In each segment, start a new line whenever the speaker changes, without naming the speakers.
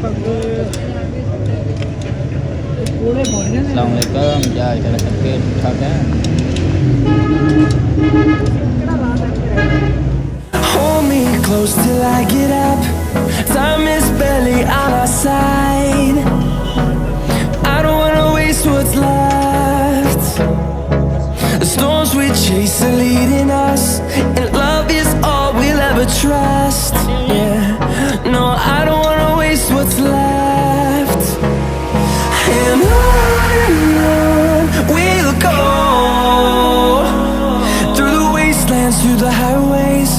Assalamualaikum, ya kita sakit kan.
Hold me close till I get up. Time is barely on our side. I don't wanna waste what's left. The storms we chase are leading us, and love is all we'll ever trust. Yeah, no, I don't wanna waste what's left. And on we'll go, through the wastelands, through the highways,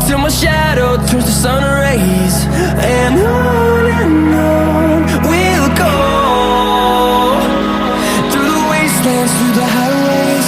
till my shadow turns to sun rays. And on we'll go, through the wastelands, through the highways.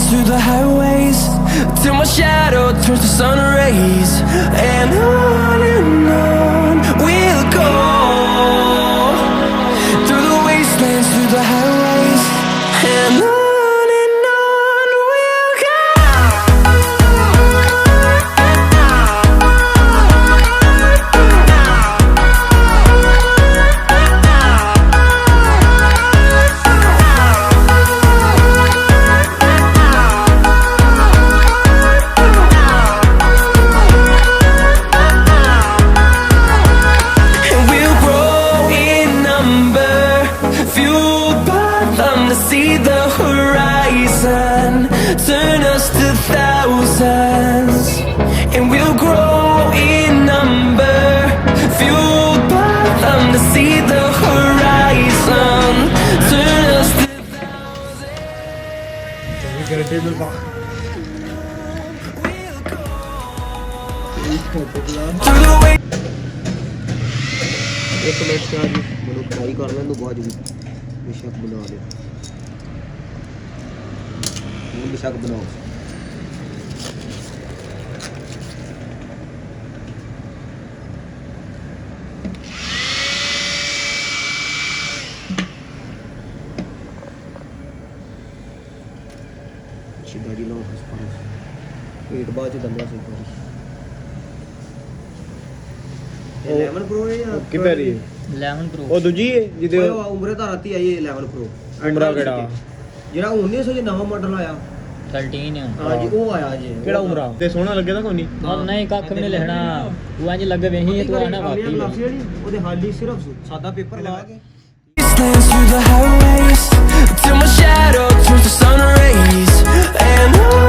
Through the highways, till my shadow turns to sun rays. And on we'll go, through the wastelands, through the highways. And on we'll go. See the horizon, turn us to thousands, and we'll grow in number, fueled by them to see the horizon, turn us to through the way.
एक minute से आज मैंने try कर लें तो बहुत बेशक बना दे बेशक बनाओ दाढ़ी लो पेट बाद दंदा से लेमन प्रो है या
कि पैरी लेमन प्रो ओ दूजी है जिदे
उम्र ਤਾਂ ਰਾਤੀ ਆਈ 11 प्रो
ਉਮਰਾ ਕਿਹੜਾ
ਜਿਹੜਾ 1900 ਚ ਨਵਾਂ ਮਾਡਲ ਆਇਆ
13
ਹਾਂ ਜੀ ਉਹ ਆਇਆ ਜੀ
ਕਿਹੜਾ ਉਮਰਾ ਤੇ ਸੋਹਣਾ ਲੱਗੇ ਤਾਂ ਕੋਈ ਨਹੀਂ ਨਹੀਂ ਕੱਖ ਵੀ ਨਹੀਂ ਲਿਖਣਾ ਉਹ ਇੰਜ ਲੱਗੇ ਵੇਹੀ ਤੂੰ ਆਣਾ ਵਾਕੀ
ਉਹਦੇ ਹਾਲੀ ਸਿਰਫ ਸਾਦਾ ਪੇਪਰ ਲਾ ਕੇ
Through the highways, till my shadow turns to sun rays. And on